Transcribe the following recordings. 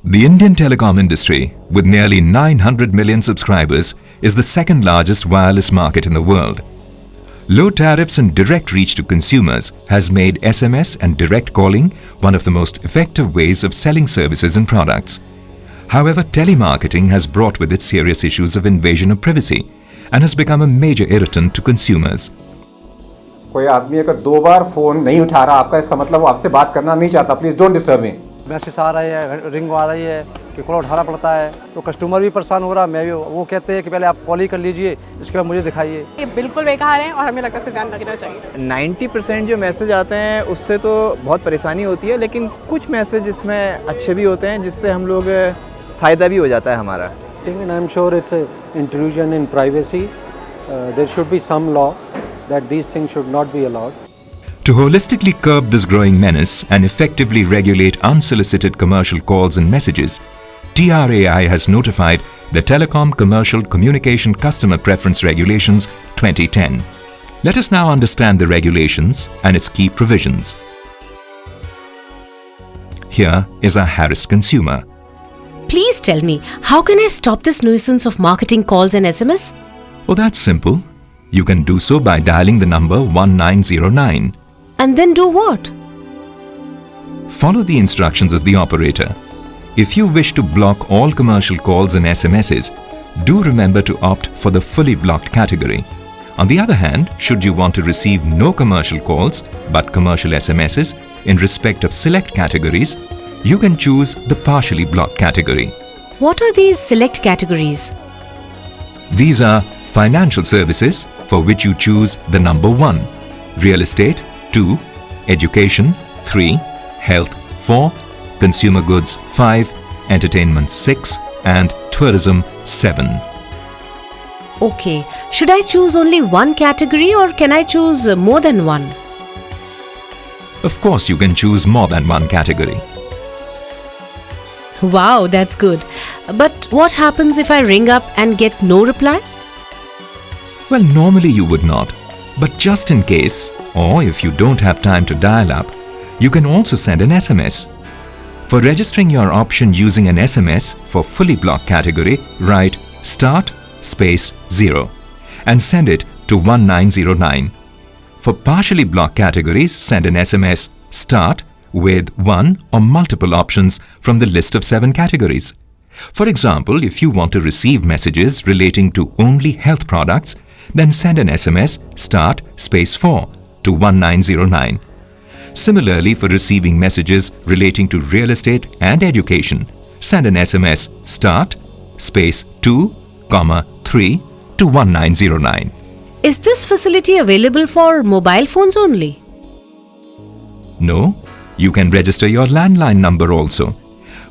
The Indian telecom industry, with nearly 900 million subscribers, is the second largest wireless market in the world. Low tariffs and direct reach to consumers has made SMS and direct calling one of the most effective ways of selling services and products. However, telemarketing has brought with it serious issues of invasion of privacy and has become a major irritant to consumers. कोई आदमी अगर 2 बार phone नहीं उठा रहा आपका, इसका मतलब वो आपसे बात करना नहीं चाहता. Please don't disturb me. Message आ रही है, रिंग आ रही है कि कॉल उठाना पड़ता है, तो कस्टमर भी परेशान हो रहा है. मैं भी, वो कहते हैं कि पहले आप कॉल ही कर लीजिए, इसके बाद मुझे दिखाइए. ये बिल्कुल बेकार है और हमें लगता है ध्यान रखना चाहिए. 90% जो मैसेज आते हैं उससे तो बहुत परेशानी होती है, लेकिन कुछ मैसेज इसमें अच्छे भी होते हैं जिससे हम लोग फ़ायदा भी हो जाता है हमारा. I am sure it's intrusion in privacy. There should be some law that these things should not be allowed. To holistically curb this growing menace and effectively regulate unsolicited commercial calls and messages, TRAI has notified the Telecom Commercial Communication Customer Preference Regulations 2010. Let us now understand the regulations and its key provisions. Here is a harassed consumer. Please tell me, how can I stop this nuisance of marketing calls and SMS? Oh, that's simple. You can do so by dialing the number 1909. And then do what? Follow the instructions of the operator. If you wish to block all commercial calls and SMSs, do remember to opt for the fully blocked category. On the other hand, should you want to receive no commercial calls but commercial SMSs in respect of select categories, you can choose the partially blocked category. What are these select categories? These are financial services, for which you choose the number 1, real estate 2, education 3, health 4, consumer goods 5, entertainment 6 and tourism 7. Okay, should I choose only one category or can I choose more than one? Of course you can choose more than one category. Wow, that's good. But what happens if I ring up and get no reply? Well, normally you would not, but just in case, or if you don't have time to dial up, you can also send an SMS. For registering your option using an SMS for fully blocked category, write start space 0 and send it to 1909. For partially blocked categories, send an SMS start with one or multiple options from the list of 7 categories. For example, if you want to receive messages relating to only health products, then send an SMS start space 4 to 1909. Similarly, for receiving messages relating to real estate and education, send an SMS start space 2, 3 to 1909. Is this facility available for mobile phones only? No, you can register your landline number also.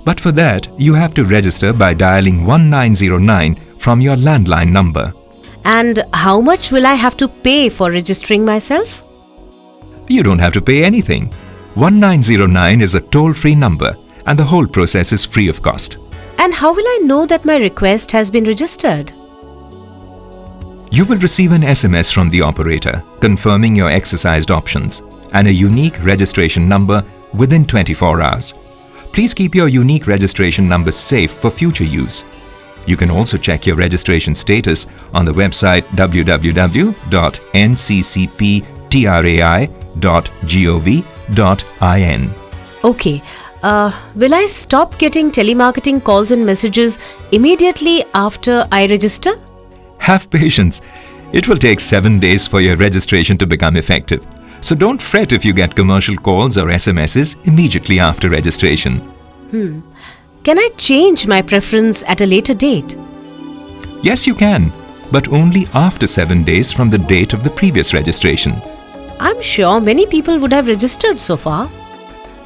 But for that, you have to register by dialing 1909 from your landline number. And how much will I have to pay for registering myself? You don't have to pay anything. 1909 is a toll-free number and the whole process is free of cost. And how will I know that my request has been registered? You will receive an SMS from the operator confirming your exercised options and a unique registration number within 24 hours. Please keep your unique registration number safe for future use. You can also check your registration status on the website www.nccptrai.gov.in. Okay, will I stop getting telemarketing calls and messages immediately after I register? Have patience. It will take 7 days for your registration to become effective. So don't fret if you get commercial calls or SMSs immediately after registration. Can I change my preference at a later date? Yes, you can, but only after 7 days from the date of the previous registration. I'm sure many people would have registered so far.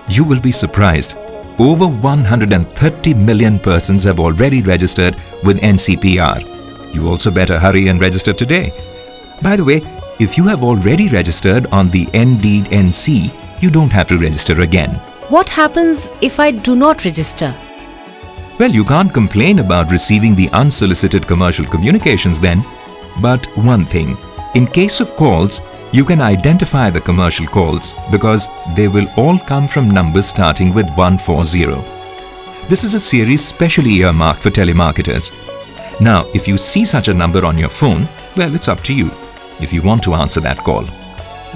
You will be surprised. Over 130 million persons have already registered with NCPR. You also better hurry and register today. By the way, if you have already registered on the Indeed NC, you don't have to register again. What happens if I do not register? Well, you can't complain about receiving the unsolicited commercial communications then. But one thing, in case of calls, you can identify the commercial calls because they will all come from numbers starting with 140. This is a series specially earmarked for telemarketers. Now, if you see such a number on your phone, well, it's up to you if you want to answer that call.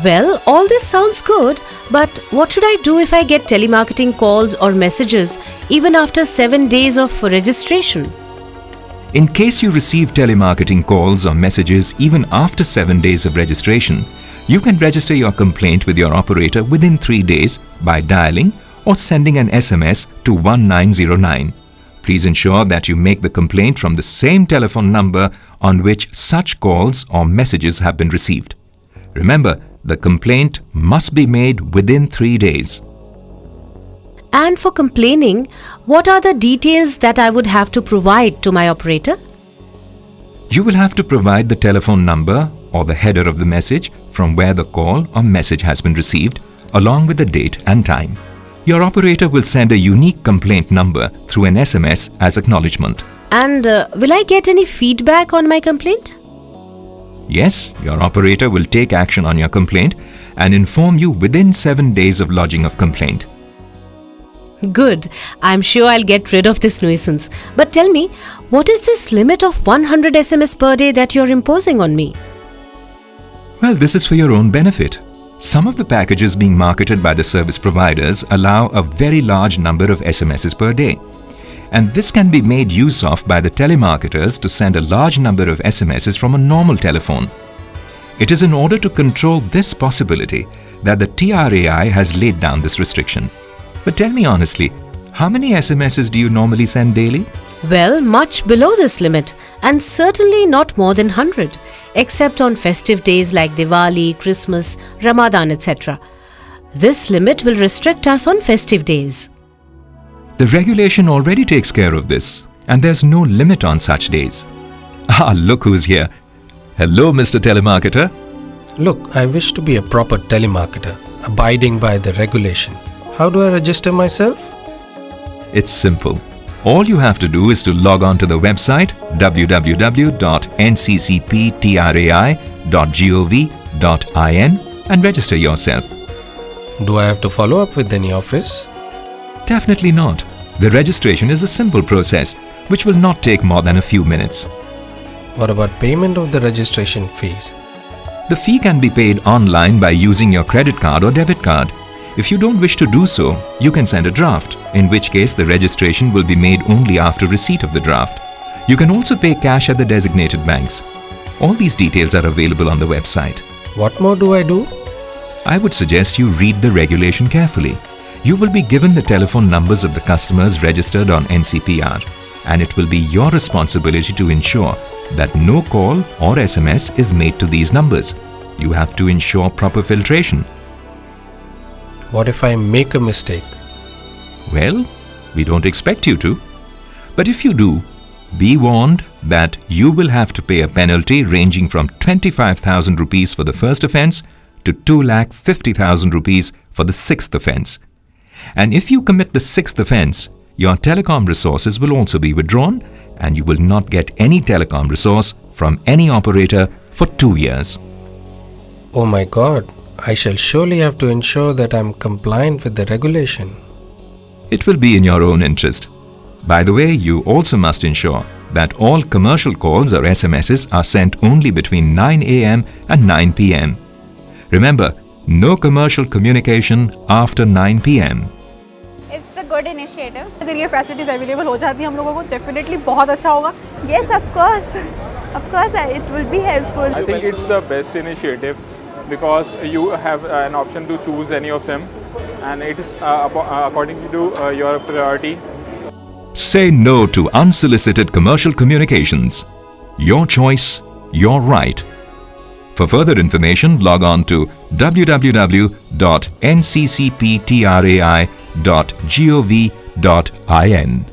Well, all this sounds good, but what should I do if I get telemarketing calls or messages even after 7 days of registration? In case you receive telemarketing calls or messages even after 7 days of registration, you can register your complaint with your operator within 3 days by dialing or sending an SMS to 1909. Please ensure that you make the complaint from the same telephone number on which such calls or messages have been received. Remember, the complaint must be made within 3 days. And for complaining, what are the details that I would have to provide to my operator? You will have to provide the telephone number or the header of the message from where the call or message has been received, along with the date and time. Your operator will send a unique complaint number through an SMS as acknowledgement. And will I get any feedback on my complaint? Yes, your operator will take action on your complaint and inform you within 7 days of lodging of complaint. Good. I'm sure I'll get rid of this nuisance. But tell me, what is this limit of 100 SMS per day that you're imposing on me? Well, this is for your own benefit. Some of the packages being marketed by the service providers allow a very large number of SMSs per day. And this can be made use of by the telemarketers to send a large number of SMSs from a normal telephone. It is in order to control this possibility that the TRAI has laid down this restriction. But tell me honestly, how many SMSs do you normally send daily? Well, much below this limit, and certainly not more than 100, except on festive days like Diwali, Christmas, Ramadan, etc. This limit will restrict us on festive days. The regulation already takes care of this, and there's no limit on such days. Ah, look who's here. Hello, Mr. Telemarketer. Look, I wish to be a proper telemarketer, abiding by the regulation. How do I register myself? It's simple. All you have to do is to log on to the website www.nccptrai.gov.in and register yourself. Do I have to follow up with any office? Definitely not. The registration is a simple process which will not take more than a few minutes. What about payment of the registration fees? The fee can be paid online by using your credit card or debit card. If you don't wish to do so, you can send a draft, in which case the registration will be made only after receipt of the draft. You can also pay cash at the designated banks. All these details are available on the website. What more do I do? I would suggest you read the regulation carefully. You will be given the telephone numbers of the customers registered on NCPR, and it will be your responsibility to ensure that no call or SMS is made to these numbers. You have to ensure proper filtration. What if I make a mistake? Well, we don't expect you to. But if you do, be warned that you will have to pay a penalty ranging from 25,000 rupees for the first offence to 2,50,000 rupees for the sixth offence. And if you commit the sixth offence, your telecom resources will also be withdrawn and you will not get any telecom resource from any operator for 2 years. Oh my God, I shall surely have to ensure that I am compliant with the regulation. It will be in your own interest. By the way, you also must ensure that all commercial calls or SMSs are sent only between 9 a.m. and 9 p.m. Remember, no commercial communication after 9 p.m. It's a good initiative. अगर ये facilities available हो जाती हैं हम लोगों को definitely बहुत अच्छा होगा. Yes, of course, it will be helpful. I think it's the best initiative because you have an option to choose any of them, and it is according to your priority. Say no to unsolicited commercial communications. Your choice, your right. For further information, log on to www.nccptrai.gov.in.